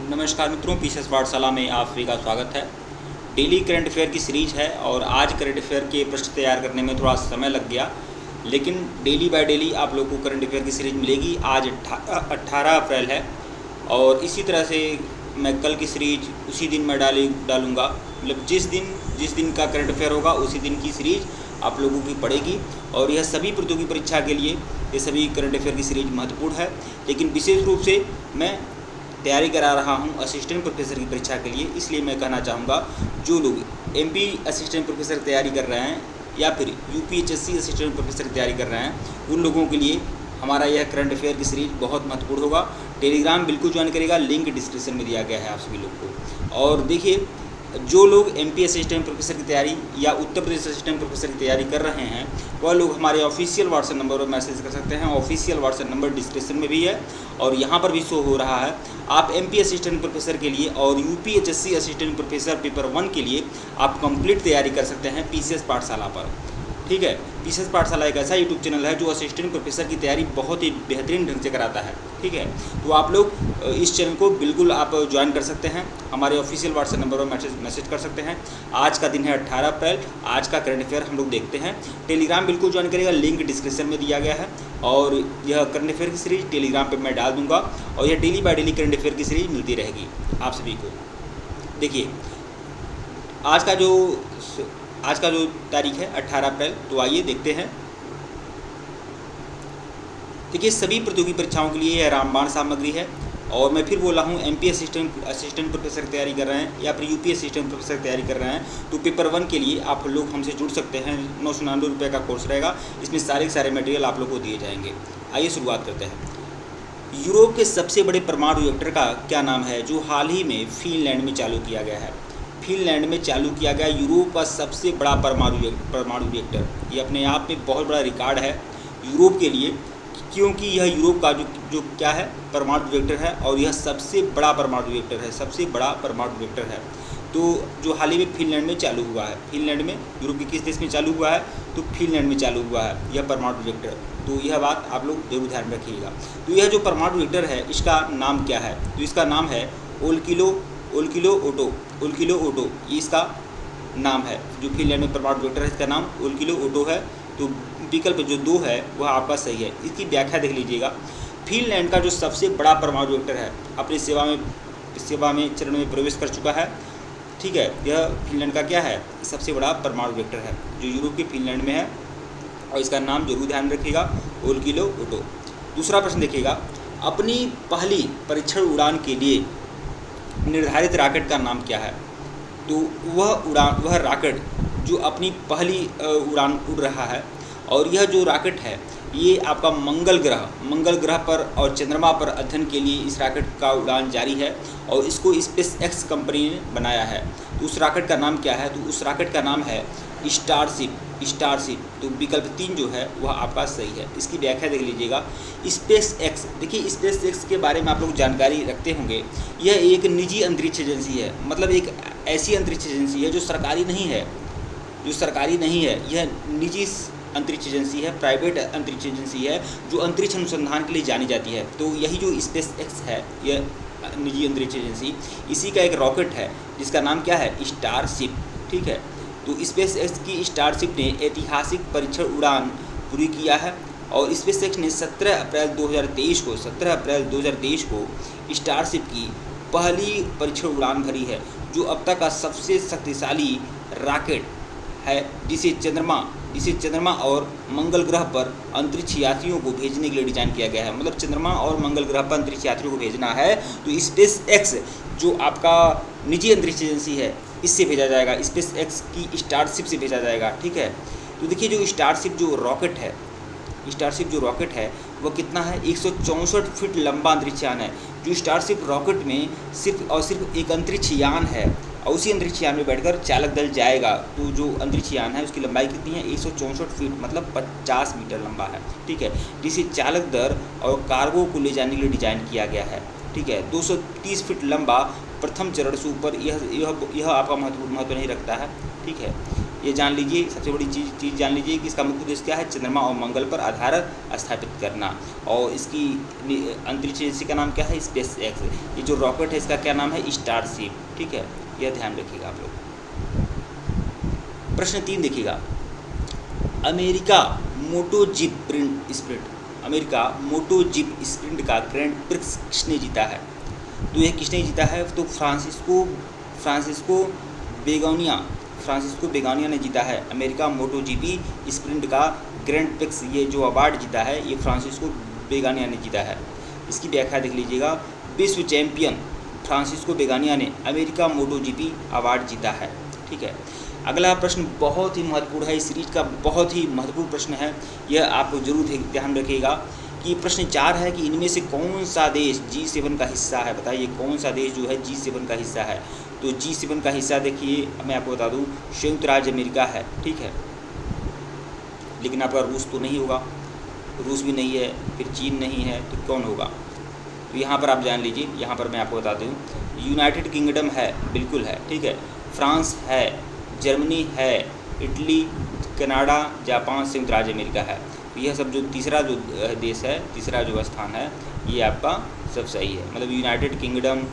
नमस्कार मित्रों, पीसीएस पाठशाला में आप सभी का स्वागत है। डेली करंट अफेयर की सीरीज है और आज करंट अफेयर के प्रश्न तैयार करने में थोड़ा समय लग गया, लेकिन डेली बाय डेली आप लोगों को करंट अफेयर की सीरीज मिलेगी। आज 18 अप्रैल है और इसी तरह से मैं कल की सीरीज उसी दिन मैं डालूँगा। मतलब जिस दिन का करंट अफेयर होगा उसी दिन की सीरीज आप लोगों की पड़ेगी। और यह सभी प्रतियोगी परीक्षा के लिए ये सभी करंट अफेयर की सीरीज महत्वपूर्ण है, लेकिन विशेष रूप से मैं तैयारी करा रहा हूं असिस्टेंट प्रोफेसर की परीक्षा के लिए। इसलिए मैं कहना चाहूँगा जो लोग एमपी असिस्टेंट प्रोफेसर की तैयारी कर रहे हैं या फिर यूपीएचएससी असिस्टेंट प्रोफेसर की तैयारी कर रहे हैं, उन लोगों के लिए हमारा यह करंट अफेयर की सीरीज बहुत महत्वपूर्ण होगा। टेलीग्राम बिल्कुल ज्वाइन करेगा, लिंक डिस्क्रिप्शन में दिया गया है आप सभी लोग को। और देखिए, जो लोग एमपी असिस्टेंट प्रोफेसर की तैयारी या उत्तर प्रदेश असिस्टेंट प्रोफेसर की तैयारी कर रहे हैं वह लोग हमारे ऑफिशियल व्हाट्सएप नंबर पर मैसेज कर सकते हैं। ऑफिशियल व्हाट्सएप नंबर डिस्क्रिप्शन में भी है और यहाँ पर भी शो हो रहा है। आप एमपी असिस्टेंट प्रोफेसर के लिए और यूपीएचएससी असिस्टेंट प्रोफेसर पेपर 1 के लिए आप कंप्लीट तैयारी कर सकते हैं पीसीएस पाठशाला पर। ठीक है, पीसीएस पाठशाला एक ऐसा यूट्यूब चैनल है जो असिस्टेंट प्रोफेसर की तैयारी बहुत ही बेहतरीन ढंग से कराता है। ठीक है, तो आप लोग इस चैनल को बिल्कुल आप ज्वाइन कर सकते हैं, हमारे ऑफिशियल व्हाट्सएप नंबर पर मैसेज कर सकते हैं। आज का दिन है 18 अप्रैल, आज का करंट अफेयर हम लोग देखते हैं। टेलीग्राम बिल्कुल ज्वाइन करेगा, लिंक डिस्क्रिप्शन में दिया गया है। और यह करंट अफेयर की सीरीज टेलीग्राम पर मैं डाल दूँगा और यह daily by daily current affair की सीरीज मिलती रहेगी आप सभी को। देखिए, आज का जो तारीख है 18 अप्रैल, तो आइए देखते हैं। देखिए, सभी प्रतियोगी परीक्षाओं के लिए यह रामबाण सामग्री है और मैं फिर बोल रहा हूँ, एमपी असिस्टेंट प्रोफेसर की तैयारी कर रहे हैं या फिर यूपी असिस्टेंट प्रोफेसर की तैयारी कर रहे हैं तो पेपर 1 के लिए आप लोग हमसे जुड़ सकते हैं। 999 रुपये का कोर्स रहेगा, इसमें सारे के सारे मटेरियल आप लोग को दिए जाएंगे। आइए शुरुआत करते हैं। यूरोप के सबसे बड़े परमाणु रिएक्टर का क्या नाम है जो हाल ही में फिनलैंड में चालू किया गया है? फिनलैंड में चालू किया गया यूरोप का सबसे बड़ा परमाणु रिएक्टर। ये अपने आप में बहुत बड़ा रिकॉर्ड है यूरोप के लिए, क्योंकि यह यूरोप का जो क्या है परमाणु रिएक्टर है और यह सबसे बड़ा परमाणु रिएक्टर है, सबसे बड़ा परमाणु रिएक्टर है। तो जो हाल ही में फिनलैंड में चालू हुआ है, फिनलैंड में, यूरोप के किस देश में चालू हुआ है? तो फिनलैंड में चालू हुआ है यह परमाणु रिएक्टर। तो यह बात आप लोग जरूर ध्यान रखिएगा। तो यह जो परमाणु रिएक्टर है इसका नाम क्या है? तो इसका नाम है ओल्किलो ओटो, ये इसका नाम है। जो फिनलैंड में परमाणु रिएक्टर है इसका नाम ओल्किलो ओटो है। तो विकल्प जो 2 है वह आपका सही है। इसकी व्याख्या देख लीजिएगा। फिनलैंड का जो सबसे बड़ा परमाणु रिएक्टर है अपनी सेवा में चरण में प्रवेश कर चुका है। ठीक है, यह फिनलैंड का क्या है? सबसे बड़ा परमाणु रिएक्टर है जो यूरोप के फिनलैंड में है और इसका नाम जरूर ध्यान रखिएगा, ओल्किलो ओटो। दूसरा प्रश्न देखिएगा, अपनी पहली परीक्षण उड़ान के लिए निर्धारित रॉकेट का नाम क्या है? तो वह रॉकेट जो अपनी पहली उड़ान उड़ रहा है और यह जो रॉकेट है ये आपका मंगल ग्रह पर और चंद्रमा पर अध्ययन के लिए इस रॉकेट का उड़ान जारी है और इसको स्पेस एक्स कंपनी ने बनाया है। तो उस रॉकेट का नाम क्या है? तो उस रॉकेट का नाम है स्टारशिप। तो विकल्प 3 जो है वह आपका सही है। इसकी व्याख्या देख लीजिएगा। स्पेस एक्स, देखिए स्पेस एक्स के बारे में आप लोग जानकारी रखते होंगे। यह एक निजी अंतरिक्ष एजेंसी है, मतलब एक ऐसी अंतरिक्ष एजेंसी है जो सरकारी नहीं है। यह निजी अंतरिक्ष एजेंसी है, प्राइवेट अंतरिक्ष एजेंसी है जो अंतरिक्ष अनुसंधान के लिए जानी जाती है। तो यही जो स्पेस एक्स है यह निजी अंतरिक्ष एजेंसी, इसी का एक रॉकेट है जिसका नाम क्या है? स्टारशिप। ठीक है, तो स्पेस एक्स की स्टारशिप ने ऐतिहासिक परीक्षण उड़ान पूरी किया है और स्पेस एक्स ने 17 अप्रैल 2023 को स्टारशिप की पहली परीक्षण उड़ान भरी है, जो अब तक का सबसे शक्तिशाली रॉकेट है, जिसे चंद्रमा और मंगल ग्रह पर अंतरिक्ष यात्रियों को भेजने के लिए डिजाइन किया गया है। मतलब चंद्रमा और मंगल ग्रह पर अंतरिक्ष यात्रियों को भेजना है तो स्पेस एक्स जो आपका निजी अंतरिक्ष एजेंसी है इससे भेजा जाएगा, स्पेस एक्स की स्टारशिप से भेजा जाएगा। ठीक है, तो देखिए जो स्टारशिप जो रॉकेट है वह कितना है? 164 फीट लंबा अंतरिक्ष यान है। जो स्टारशिप रॉकेट में सिर्फ एक अंतरिक्ष यान है और उसी अंतरिक्ष यान में बैठकर चालक दल जाएगा। तो जो अंतरिक्ष यान है उसकी लंबाई कितनी है? 164 फीट, मतलब 50 मीटर लंबा है। ठीक है, जिसे चालक दल और कार्गो को ले जाने के लिए डिजाइन किया गया है। ठीक है, 230 फीट लंबा प्रथम चरण से ऊपर, यह आपका महत्व नहीं रखता है। ठीक है, ये जान लीजिए, सबसे बड़ी चीज़ जान लीजिए कि इसका मुख्य उद्देश्य क्या है, चंद्रमा और मंगल पर आधार स्थापित करना। और इसकी अंतरिक्ष एजेंसी का नाम क्या है, स्पेस एक्स। ये जो रॉकेट है इसका क्या नाम है, स्टारशिप। ठीक है, यह ध्यान रखिएगा आप लोग। प्रश्न 3 देखिएगा, अमेरिका मोटो जीप स्प्रिंट का ग्रैंड प्रिक्स किसने जीता है? तो यह किसने जीता है? तो फ्रांसिस्को बेगोनिया ने जीता है। अमेरिका मोटो जीपी स्प्रिंट का ग्रैंड प्रिक्स, ये जो अवार्ड जीता है ये फ्रांसिस्को बेगोनिया ने जीता है। इसकी व्याख्या देख लीजिएगा, विश्व चैंपियन फ्रांसिस्को बेगोनिया ने अमेरिका मोटो जीपी अवार्ड जीता है। ठीक है, अगला प्रश्न बहुत ही महत्वपूर्ण है, इस सीरीज का बहुत ही महत्वपूर्ण प्रश्न है, यह आपको जरूर ध्यान रखिएगा कि प्रश्न 4 है कि इनमें से कौन सा देश G7 का हिस्सा है? बताइए कौन सा देश जो है G7 का हिस्सा है? तो G7 का हिस्सा देखिए, मैं आपको बता दूं, संयुक्त राज्य अमेरिका है। ठीक है, लेकिन आपका रूस तो नहीं होगा, रूस भी नहीं है, फिर चीन नहीं है, तो कौन होगा? तो यहाँ पर आप जान लीजिए, यहाँ पर मैं आपको बता दूँ, यूनाइटेड किंगडम है, बिल्कुल है। ठीक है, फ्रांस है, जर्मनी है, इटली, कनाडा, जापान, संयुक्त राज्य अमेरिका है। तो यह सब जो तीसरा जो देश है, तीसरा जो स्थान है, ये आपका सब सही है। मतलब यूनाइटेड किंगडम,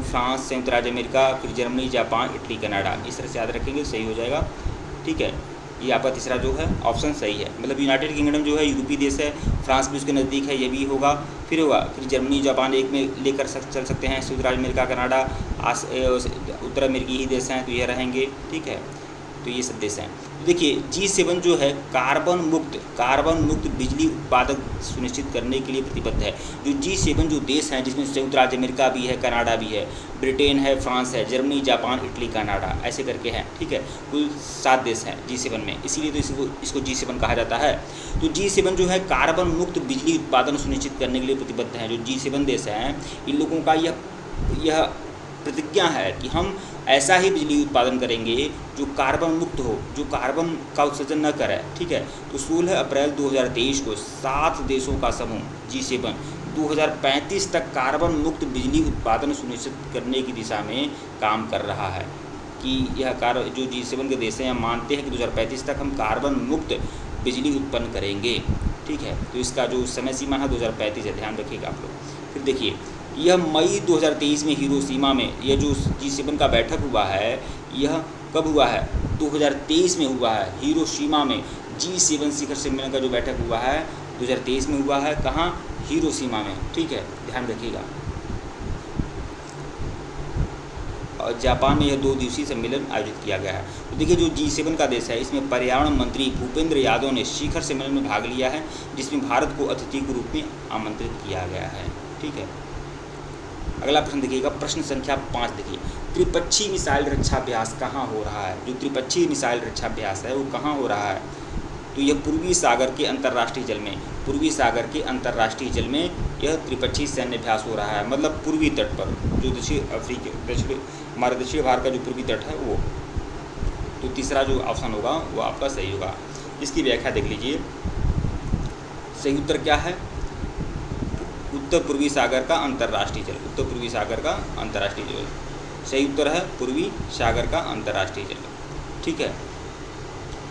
फ्रांस, संयुक्त राज्य अमेरिका, फिर जर्मनी, जापान, इटली, कनाडा, इस तरह से याद रखेंगे, सही हो जाएगा। ठीक है, ये आपका तीसरा जो है ऑप्शन सही है। मतलब यूनाइटेड किंगडम जो है यूरोपीय देश है, फ्रांस भी उसके नज़दीक है, ये भी होगा, फिर जर्मनी, जापान एक में लेकर चल सकते हैं, संयुक्त राज्य अमेरिका, कनाडा, उत्तर अमेरिकी ही देश हैं, तो ये रहेंगे। ठीक है, तो ये सब देश हैं। देखिए G7 जो है कार्बन मुक्त बिजली उत्पादन सुनिश्चित करने के लिए प्रतिबद्ध है। जो G7 जो देश हैं, जिसमें संयुक्त राज्य अमेरिका भी है, कनाडा भी है, ब्रिटेन है, फ्रांस है, जर्मनी, जापान, इटली, कनाडा, ऐसे करके हैं। ठीक है, कुल 7 देश हैं G7 में, इसीलिए तो इसको G7 कहा जाता है। तो G7 जो है कार्बन मुक्त बिजली उत्पादन सुनिश्चित करने के लिए प्रतिबद्ध हैं। जो G7 देश हैं, इन लोगों का यह प्रतिज्ञा है कि हम ऐसा ही बिजली उत्पादन करेंगे जो कार्बन मुक्त हो, जो कार्बन का उत्सर्जन न करे। ठीक है, तो 16 अप्रैल 2023 को 7 देशों का समूह G7 2035 तक कार्बन मुक्त बिजली उत्पादन सुनिश्चित करने की दिशा में काम कर रहा है। कि यह जो G7 के देश हैं मानते हैं कि 2035 तक हम कार्बन मुक्त बिजली उत्पन्न करेंगे। ठीक है, तो इसका जो समय सीमा है 2035 है, ध्यान रखिएगा आप लोग। फिर देखिए, यह मई 2023 में हिरोशिमा में यह जो G7 का बैठक हुआ है, यह कब हुआ है? 2023 में हुआ है। हिरोशिमा में G7 शिखर सम्मेलन का जो बैठक हुआ है 2023 में हुआ है। कहाँ? हिरोशिमा में। ठीक है, ध्यान रखिएगा। और जापान में यह 2 दिवसीय सम्मेलन आयोजित किया गया है। तो देखिए, जो G7 का देश है, इसमें पर्यावरण मंत्री भूपेंद्र यादव ने शिखर सम्मेलन में भाग लिया है, जिसमें भारत को अतिथि के रूप में आमंत्रित किया गया है। ठीक है, अगला प्रश्न देखिएगा, प्रश्न संख्या 5 देखिए, त्रिपक्षीय मिसाइल रक्षा अभ्यास कहाँ हो रहा है? जो त्रिपक्षीय मिसाइल रक्षा अभ्यास है वो कहाँ हो रहा है? तो यह पूर्वी सागर के अंतर्राष्ट्रीय जल में यह त्रिपक्षीय सैन्य अभ्यास हो रहा है। मतलब पूर्वी तट पर, जो हमारे दक्षिण भारत का जो पूर्वी तट है वो। तो तीसरा जो ऑप्शन होगा वो आपका सही होगा। इसकी व्याख्या देख लीजिए, सही उत्तर क्या है? उत्तर पूर्वी सागर का अंतर्राष्ट्रीय जल, उत्तर पूर्वी सागर का अंतर्राष्ट्रीय जल सही उत्तर है, पूर्वी सागर का अंतर्राष्ट्रीय जल। ठीक है,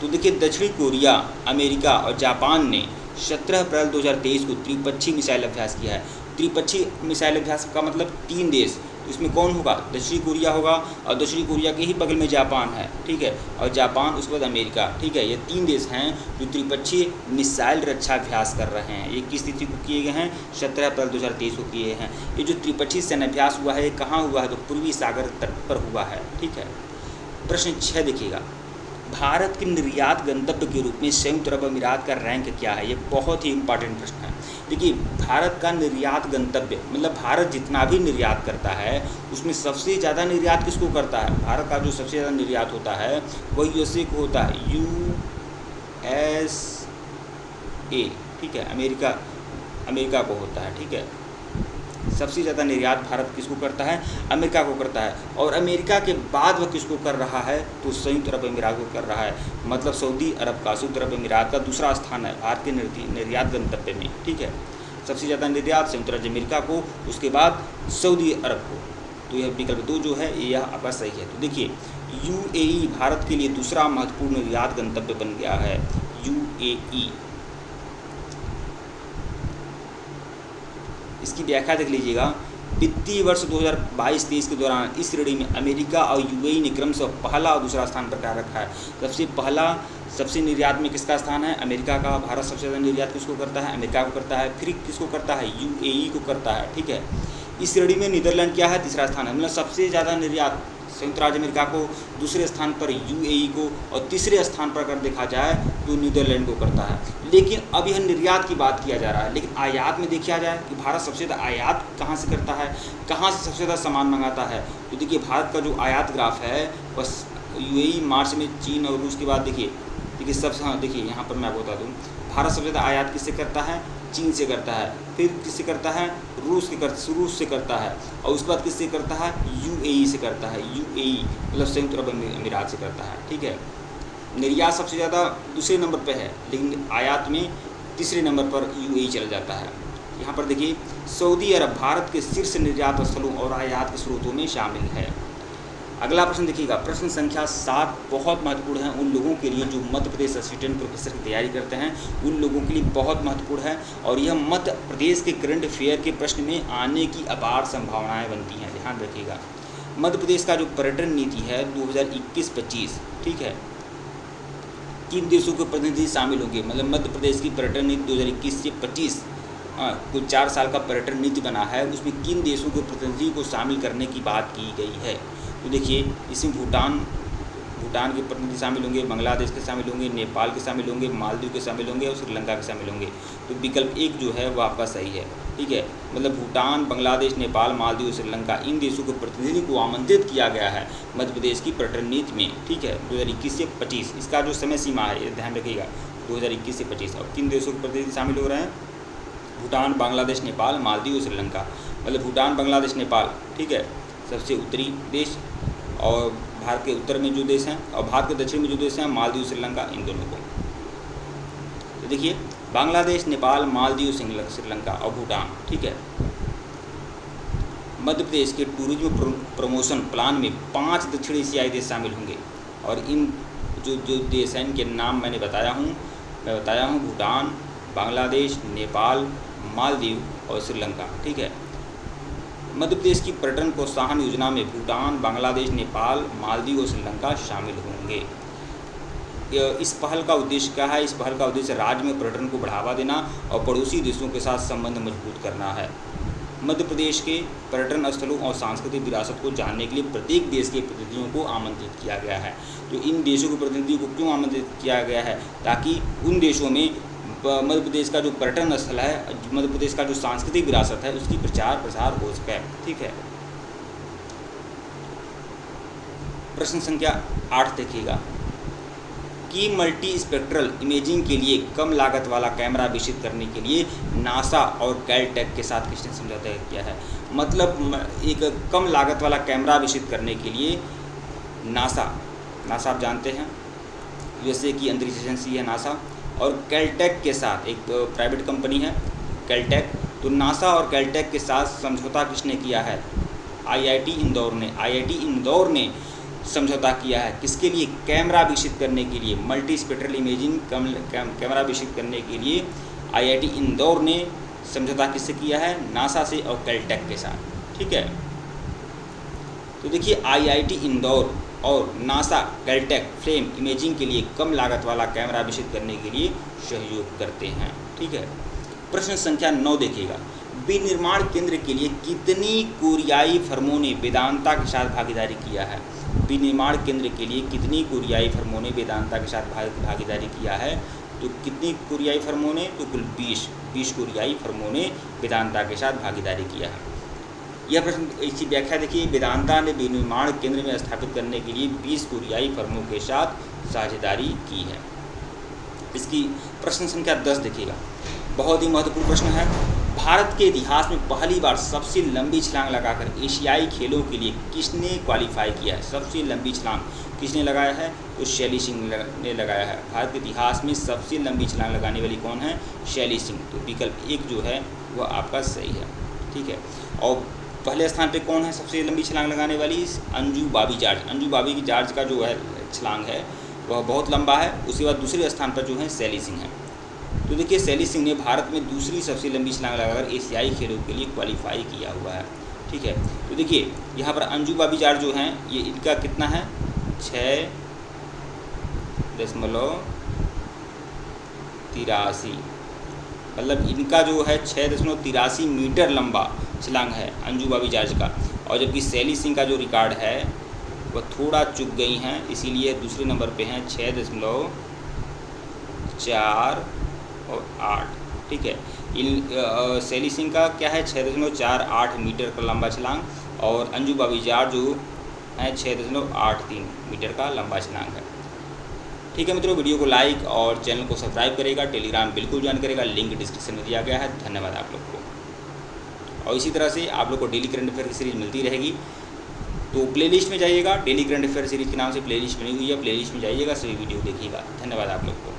तो देखिए, दक्षिणी कोरिया, अमेरिका और जापान ने 17 अप्रैल 2023 को त्रिपक्षीय मिसाइल अभ्यास किया है। त्रिपक्षीय मिसाइल अभ्यास का मतलब 3 देश, तो इसमें कौन होगा? दक्षिणी कोरिया होगा, और दक्षिणी कोरिया के ही बगल में जापान है। ठीक है, और जापान उसके बाद अमेरिका। ठीक है, ये 3 देश हैं जो त्रिपक्षीय मिसाइल रक्षा अभ्यास कर रहे हैं। ये किस तिथि को किए गए हैं? 17 अप्रैल 2023 को किए हैं। ये जो त्रिपक्षीय सैन्य अभ्यास हुआ है, ये कहाँ हुआ है? तो पूर्वी सागर तट पर हुआ है। ठीक है, प्रश्न 6 देखिएगा, भारत के निर्यात गंतव्य के रूप में संयुक्त अरब अमीरात का रैंक क्या है? ये बहुत ही इंपॉर्टेंट प्रश्न है। देखिए, भारत का निर्यात गंतव्य मतलब भारत जितना भी निर्यात करता है उसमें सबसे ज़्यादा निर्यात किसको करता है? भारत का जो सबसे ज़्यादा निर्यात होता है वह USA को होता है, USA। ठीक है, अमेरिका को होता है। ठीक है, सबसे ज़्यादा निर्यात भारत किसको करता है? अमेरिका को करता है। और अमेरिका के बाद वह किसको कर रहा है? तो संयुक्त अरब अमीरात को कर रहा है। मतलब सऊदी अरब का, संयुक्त अरब अमीरात का दूसरा स्थान है भारत के निर्यात गंतव्य में। ठीक है, सबसे ज़्यादा निर्यात संयुक्त राज्य अमेरिका को, उसके बाद सऊदी अरब को। तो यह विकल्प 2 जो है यह आपका सही है। तो देखिए यूएई भारत के लिए दूसरा महत्वपूर्ण निर्यात गंतव्य बन गया है। यूएई, इसकी व्याख्या देख लीजिएगा। वित्तीय वर्ष 2022-23 के दौरान इस श्रेणी में अमेरिका और यूएई ने क्रमशः पहला और दूसरा स्थान बरकरार रखा है। सबसे निर्यात में किसका स्थान है? अमेरिका का। भारत सबसे ज़्यादा निर्यात किसको करता है? अमेरिका को करता है। फिर किसको करता है? यूएई को करता है। ठीक है, इस श्रेणी में नीदरलैंड क्या है? तीसरा स्थान है। मतलब सबसे ज़्यादा निर्यात संयुक्त राज्य अमेरिका को, दूसरे स्थान पर यूएई को, और तीसरे स्थान पर अगर देखा जाए तो नीदरलैंड को करता है। लेकिन अब यह निर्यात की बात किया जा रहा है, लेकिन आयात में देखा जाए कि भारत सबसे ज़्यादा आयात कहाँ से करता है, कहाँ से सबसे ज़्यादा सामान मंगाता है। तो देखिए भारत का जो आयात ग्राफ है बस यूएई, मार्च में चीन और रूस के बाद देखिए सबसे, हाँ देखिए यहाँ पर मैं आपको बता दूँ, भारत सबसे ज़्यादा आयात किससे करता है? चीन से करता है। फिर किससे करता है? रूस से करता है। और उसके बाद किससे करता है? यूएई से करता है। यूएई मतलब संयुक्त अरब अमीरात से करता है। ठीक है, निर्यात सबसे ज़्यादा दूसरे नंबर पर है, लेकिन आयात में तीसरे नंबर पर यूएई चला जाता है। यहाँ पर देखिए सऊदी अरब भारत के शीर्ष निर्यात स्थलों और आयात के स्रोतों में शामिल है। अगला प्रश्न देखिएगा, प्रश्न संख्या 7 बहुत महत्वपूर्ण है उन लोगों के लिए जो मध्य प्रदेश असिस्टेंट प्रोफेसर की तैयारी करते हैं। उन लोगों के लिए बहुत महत्वपूर्ण है और यह मध्य प्रदेश के करंट अफेयर के प्रश्न में आने की अपार संभावनाएं बनती हैं। ध्यान रखिएगा, मध्य प्रदेश का जो पर्यटन नीति है 2021-25, ठीक है, किन देशों के प्रतिनिधि शामिल होंगे? मतलब मध्य प्रदेश की पर्यटन नीति 2021 से 25 कुल 4 साल का पर्यटन नीति बना है, उसमें किन देशों के प्रतिनिधि को शामिल करने की बात की गई है? तो देखिए इसमें भूटान के प्रतिनिधि शामिल होंगे, बांग्लादेश के शामिल होंगे, नेपाल के शामिल होंगे, मालदीव के शामिल होंगे और श्रीलंका के शामिल होंगे। तो विकल्प 1 जो है वो आपका सही है। ठीक है, मतलब भूटान, बांग्लादेश, नेपाल, मालदीव, श्रीलंका, इन देशों के प्रतिनिधि को आमंत्रित किया गया है मध्य प्रदेश की पर्यटन नीति में। ठीक है, 2021 से 25 इसका जो समय सीमा है ये ध्यान रखिएगा, 2021 से 25। और किन देशों के प्रतिनिधि शामिल हो रहे हैं? भूटान, बांग्लादेश, नेपाल, मालदीव और श्रीलंका। मतलब भूटान, बांग्लादेश, नेपाल, ठीक है, सबसे उत्तरी देश, और भारत के उत्तर में जो देश हैं और भारत के दक्षिण में जो देश हैं मालदीव, श्रीलंका, इन दोनों को। तो देखिए बांग्लादेश, नेपाल, मालदीव, श्रीलंका और भूटान। ठीक है, मध्य प्रदेश के टूरिज्म प्रमोशन प्लान में 5 दक्षिण एशियाई देश शामिल होंगे और इन जो देश हैं इनके नाम मैं बताया हूँ भूटान, बांग्लादेश, नेपाल, मालदीव और श्रीलंका। ठीक है, मध्य प्रदेश की पर्यटन प्रोत्साहन योजना में भूटान, बांग्लादेश, नेपाल, मालदीव और श्रीलंका शामिल होंगे। इस पहल का उद्देश्य क्या है? इस पहल का उद्देश्य राज्य में पर्यटन को बढ़ावा देना और पड़ोसी देशों के साथ संबंध मजबूत करना है। मध्य प्रदेश के पर्यटन स्थलों और सांस्कृतिक विरासत को जानने के लिए प्रत्येक देश के प्रतिनिधियों को आमंत्रित किया गया है। तो इन देशों के प्रतिनिधियों को क्यों आमंत्रित किया गया है? ताकि उन देशों में मध्य प्रदेश का जो पर्यटन स्थल है, मध्य प्रदेश का जो सांस्कृतिक विरासत है उसकी प्रचार प्रसार हो सके। ठीक है, प्रश्न संख्या 8 देखिएगा कि मल्टी स्पेक्ट्रल इमेजिंग के लिए कम लागत वाला कैमरा विकसित करने के लिए नासा और कैलटेक के साथ किसने समझौता किया है? मतलब एक कम लागत वाला कैमरा विकसित करने के लिए नासा आप जानते हैं जैसे कि अंतरिक्ष एजेंसी है नासा, और कैलटेक के साथ एक प्राइवेट कंपनी है कैलटेक। तो नासा और कैलटेक के साथ समझौता किसने किया है? आईआईटी इंदौर ने समझौता किया है। किसके लिए? कैमरा विकसित करने के लिए, मल्टी स्पेक्ट्रल इमेजिंग कैमरा विकसित करने के लिए आईआईटी इंदौर ने समझौता किससे किया है? नासा से और कैलटेक के साथ। ठीक है, तो देखिए आईआईटी इंदौर और नासा कैलटेक फ्रेम इमेजिंग के लिए कम लागत वाला कैमरा विकसित करने के लिए सहयोग करते हैं। ठीक है, प्रश्न संख्या 9 देखिएगा, विनिर्माण केंद्र के लिए कितनी कोरियाई फर्मों ने वेदांता के साथ भागीदारी किया है? विनिर्माण केंद्र के लिए कितनी कोरियाई फर्मों ने वेदांता के साथ भागीदारी किया है? तो कितनी कोरियाई फर्मों ने? तो कुल 20 कोरियाई फर्मों ने वेदांता के साथ भागीदारी किया है। यह प्रश्न इसकी व्याख्या देखिए, वेदांता ने विनिर्माण केंद्र में स्थापित करने के लिए 20 कोरियाई फर्मों के साथ साझेदारी की है। इसकी प्रश्न संख्या 10 देखिएगा, बहुत ही महत्वपूर्ण प्रश्न है। भारत के इतिहास में पहली बार सबसे लंबी छलांग लगाकर एशियाई खेलों के लिए किसने क्वालिफाई किया है? सबसे लंबी छलांग किसने लगाया है? तो शैली सिंह ने लगाया है। भारत के इतिहास में सबसे लंबी छलांग लगाने वाली कौन है? शैली सिंह। तो विकल्प 1 जो है वह आपका सही है। ठीक है, और पहले स्थान पे कौन है सबसे लंबी छलांग लगाने वाली? अंजू बॉबी जॉर्ज। अंजू बॉबी जॉर्ज का जो है छलांग है वह बहुत लंबा है। उसके बाद दूसरे स्थान पर जो है सैली सिंह है। तो देखिए सैली सिंह ने भारत में दूसरी सबसे लंबी छलांग लगाकर एशियाई खेलों के लिए क्वालिफाई किया हुआ है। ठीक है, तो देखिए यहाँ पर अंजू बॉबी जॉर्ज जो हैं ये इनका कितना है 6.83, मतलब इनका जो है 6.83 मीटर लंबा छलांग है अंजू बॉबी जॉर्ज का। और जबकि सैली सिंह का जो रिकॉर्ड है वह थोड़ा चूक गई हैं, इसीलिए दूसरे नंबर पे हैं 6.4 और 8। ठीक है, सैली सिंह का क्या है 6.48 मीटर का लंबा छलांग और अंजू बॉबी जॉर्ज जो है 6.83 मीटर का लंबा छलांग है। ठीक है मित्रों, वीडियो को लाइक और चैनल को सब्सक्राइब करेगा, टेलीग्राम बिल्कुल ज्वाइन करेगा, लिंक डिस्क्रिप्शन में दिया गया है। धन्यवाद आप लोग को। और इसी तरह से आप लोग को डेली करंट अफेयर की सीरीज मिलती रहेगी, तो प्लेलिस्ट में जाइएगा, डेली करंट अफेयर सीरीज के नाम से प्लेलिस्ट बनी हुई है, प्लेलिस्ट में जाइएगा, सभी वीडियो देखिएगा। धन्यवाद आप लोग को।